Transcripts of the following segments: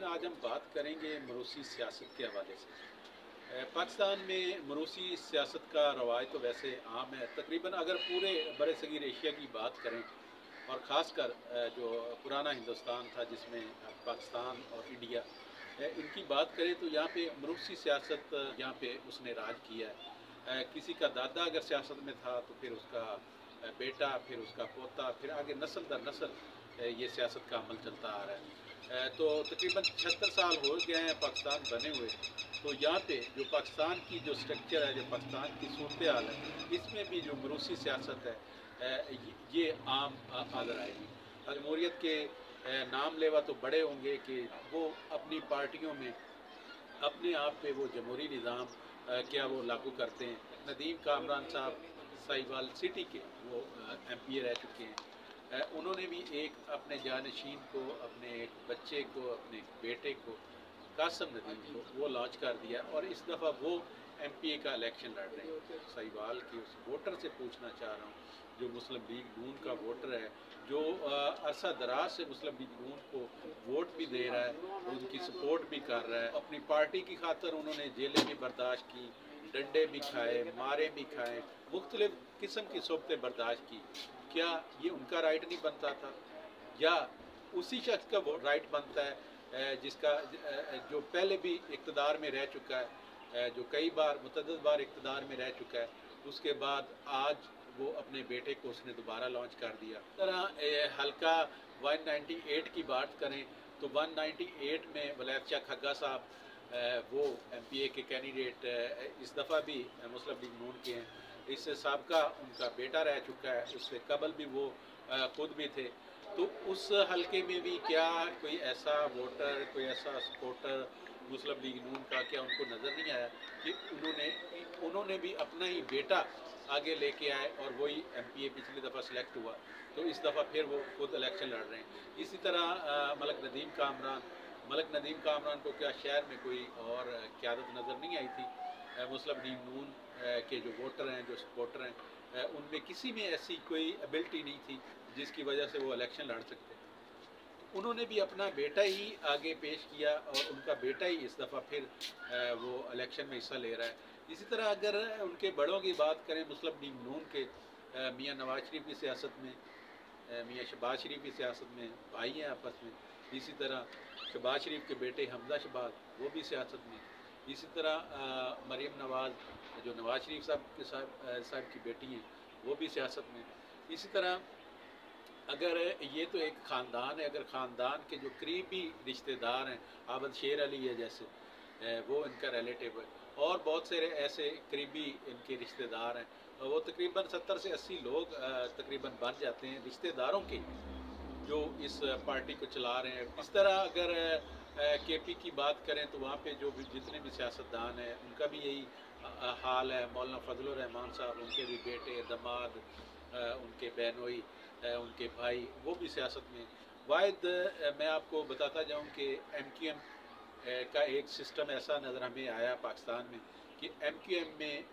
आज हम बात करेंगे मरूसी सियासत के हवाले से। पाकिस्तान में मरूसी सियासत का रवाज तो वैसे आम है। तकरीबन अगर पूरे बड़े सगीर एशिया की बात करें और ख़ासकर जो पुराना हिंदुस्तान था जिसमें पाकिस्तान और इंडिया, इनकी बात करें तो यहाँ पे मरूसी सियासत यहाँ पे उसने राज किया है। किसी का दादा अगर सियासत में था तो फिर उसका बेटा, फिर उसका पोता, फिर आगे नस्ल दर नस्ल ये सियासत का अमल चलता आ रहा है। तो तकरीबन 76 साल हो गए हैं पाकिस्तान बने हुए। तो यहाँ पे जो पाकिस्तान की जो स्ट्रक्चर है, जो पाकिस्तान की सूरत हाल है, इसमें भी जो मरूसी सियासत है ये आम नज़र आएगी। जमहूरियत के नाम लेवा तो बड़े होंगे कि वो अपनी पार्टियों में अपने आप पे वो जमहूरी निज़ाम क्या वो लागू करते हैं। नदीम कामरान साहब साहिवाल सिटी के वो MP रह चुके हैं। उन्होंने भी एक अपने जानशीन को, अपने एक बच्चे को, अपने बेटे को, कासम नदीम को वो लॉन्च कर दिया और इस दफ़ा वो MPA का इलेक्शन लड़ रहे हैं। साहिवाल की उस वोटर से पूछना चाह रहा हूँ जो मुस्लिम लीग नून का वोटर है, जो अरसा दराज से मुस्लिम लीग नून को वोट भी दे रहा है, उनकी सपोर्ट भी कर रहा है। अपनी पार्टी की खातर उन्होंने जेलें भी बर्दाश्त की, डंडे भी खाए, मारे भी खाए, मुख्तलिफ किस्म की सोबतें बर्दाश्त की। क्या ये उनका राइट नहीं बनता था? या उसी शख्स का वो राइट बनता है जिसका जो पहले भी इक़्तिदार में रह चुका है, जो कई बार मुतअद्दिद बार इक़्तिदार में रह चुका है, उसके बाद आज वो अपने बेटे को उसने दोबारा लॉन्च कर दिया। इस तरह हल्का 198 की बात करें तो 198 में वलैद शाह खग्गा साहब वो MPA के कैंडिडेट इस दफ़ा भी मुस्लिम लीग नून के हैं। इससे सबका उनका बेटा रह चुका है, उससे कबल भी वो खुद भी थे। तो उस हलके में भी क्या कोई ऐसा वोटर, कोई ऐसा सपोर्टर मुस्लिम लीग नून का क्या उनको नज़र नहीं आया कि उन्होंने भी अपना ही बेटा आगे लेके आए और वही MPA पिछली दफ़ा सिलेक्ट हुआ, तो इस दफ़ा फिर वो खुद इलेक्शन लड़ रहे हैं। इसी तरह मलक नदीम कामरान को क्या शहर में कोई और क़यादत नज़र नहीं आई थी? मुस्लिम लीग नून के जो वोटर हैं, जो सपोर्टर हैं, उनमें किसी में ऐसी कोई एबिलिटी नहीं थी जिसकी वजह से वो इलेक्शन लड़ सकते। उन्होंने भी अपना बेटा ही आगे पेश किया और उनका बेटा ही इस दफ़ा फिर वो इलेक्शन में हिस्सा ले रहा है। इसी तरह अगर उनके बड़ों की बात करें मुस्लिम लीग नून के, मियाँ नवाज शरीफ की सियासत में, मियाँ शहबाज शरीफ की सियासत में भाई हैं आपस में। इसी तरह शहबाज शरीफ के बेटे हमजा शहबाज वो भी सियासत में। इसी तरह मरीम नवाज़ जो नवाज शरीफ साहब की बेटी हैं वो भी सियासत में। इसी तरह अगर ये तो एक ख़ानदान है, अगर ख़ानदान के जो करीबी रिश्तेदार हैं, आबद शेर अली है जैसे, वो इनका रिलेटिव है और बहुत सारे ऐसे करीबी इनके रिश्तेदार हैं, वो तकरीबन 70 से 80 लोग तकरीबन बन जाते हैं रिश्तेदारों के जो इस पार्टी को चला रहे हैं। इस तरह अगर KP की बात करें तो वहाँ पे जो भी जितने भी सियासतदान हैं उनका भी यही हाल है। मौलाना फजलुर रहमान साहब, उनके भी बेटे, दामाद, उनके बहनोई, उनके भाई वो भी सियासत में। वाहिद मैं आपको बताता जाऊँ कि MQM का एक सिस्टम ऐसा नज़र हमें आया पाकिस्तान में कि MQM में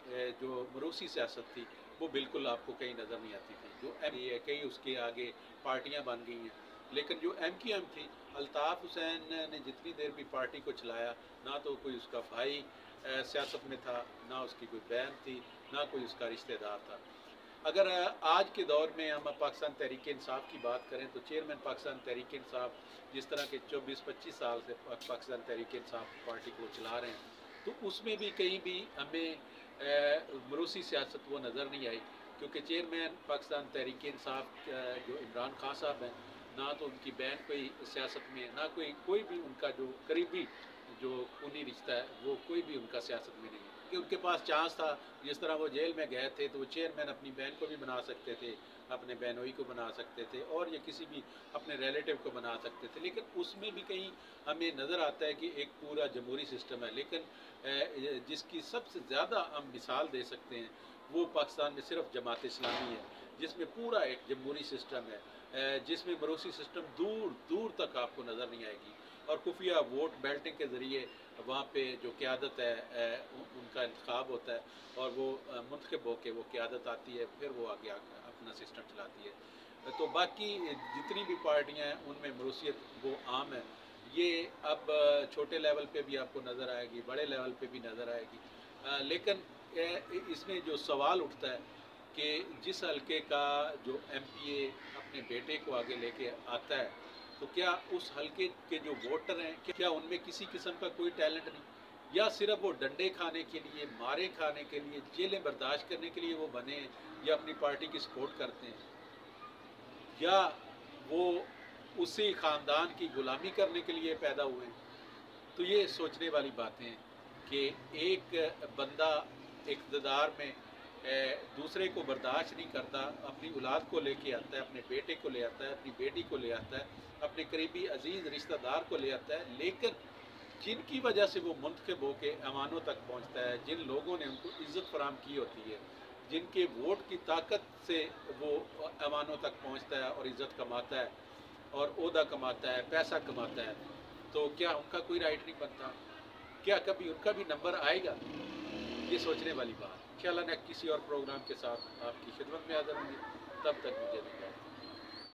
जो मरूसी सियासत थी वो बिल्कुल आपको कहीं नज़र नहीं आती थी। जो कई उसके आगे पार्टियां बन गई हैं, लेकिन जो MQM थी, अल्ताफ़ हुसैन ने जितनी देर भी पार्टी को चलाया, ना तो कोई उसका भाई सियासत में था, ना उसकी कोई बहन थी, ना कोई उसका रिश्तेदार था। अगर आज के दौर में हम पाकिस्तान तहरीक इंसाफ की बात करें तो चेयरमैन पाकिस्तान तहरीक इंसाफ जिस तरह के 24-25 साल से पाकिस्तान तहरीक इंसाफ पार्टी को चला रहे हैं, तो उसमें भी कहीं भी हमें मरूसी सियासत वो नज़र नहीं आई। क्योंकि चेयरमैन पाकिस्तान तहरीक इंसाफ जो इमरान खान साहब हैं, ना तो उनकी बहन कोई सियासत में है, ना कोई भी उनका जो करीबी जो खूनी रिश्ता है वो कोई भी उनका सियासत में नहीं है। कि उनके पास चांस था, जिस तरह वो जेल में गए थे तो वो चेयरमैन अपनी बहन को भी बना सकते थे, अपने बहनोई को बना सकते थे और ये किसी भी अपने रिलेटिव को बना सकते थे। लेकिन उसमें भी कहीं हमें नज़र आता है कि एक पूरा जमहूरी सिस्टम है। लेकिन जिसकी सबसे ज़्यादा हम मिसाल दे सकते हैं वो पाकिस्तान में सिर्फ जमात इस्लामी है, जिसमें पूरा एक जमहूरी सिस्टम है, जिसमें मरूसी सिस्टम दूर दूर तक आपको नज़र नहीं आएगी और खुफिया वोट बैल्टिंग के ज़रिए वहाँ पे जो क़यादत है उनका इंतखाब होता है और वो मुंतखब होकर वो क़यादत आती है, फिर वो आगे अपना सिस्टम चलाती है। तो बाकी जितनी भी पार्टियाँ हैं उनमें मरूसियत वो आम है। ये अब छोटे लेवल पे भी आपको नज़र आएगी, बड़े लेवल पे भी नज़र आएगी। लेकिन इसमें जो सवाल उठता है कि जिस हलके का जो एमपीए अपने बेटे को आगे लेके आता है, तो क्या उस हलके के जो वोटर हैं, क्या उनमें किसी किस्म का कोई टैलेंट नहीं, या सिर्फ वो डंडे खाने के लिए, मारे खाने के लिए, जेलें बर्दाश्त करने के लिए वो बने हैं, या अपनी पार्टी की सपोर्ट करते हैं, या वो उसी ख़ानदान की ग़ुलामी करने के लिए पैदा हुए हैं। तो ये सोचने वाली बातें हैं कि एक बंदा इक़्तिदार में दूसरे को बर्दाश्त नहीं करता, अपनी औलाद को लेके आता है, अपने बेटे को ले आता है, अपनी बेटी को ले आता है, अपने करीबी अजीज़ रिश्तेदार को ले आता है, लेकिन जिनकी वजह से वो मुंतखब होके ऐवानों तक पहुँचता है, जिन लोगों ने उनको इज़्ज़त फराहम की होती है, जिनके वोट की ताकत से वो ऐवानों तक पहुँचता है और इज़्ज़त कमाता है और ओहदा कमाता है, पैसा कमाता है, तो क्या उनका कोई राइट नहीं बनता? क्या कभी उनका भी नंबर आएगा? ये सोचने वाली बात। इंशाअल्लाह नेक्स्ट किसी और प्रोग्राम के साथ आपकी खिदमत में हाज़िर होंगे। तब तक मुझे दीजिए।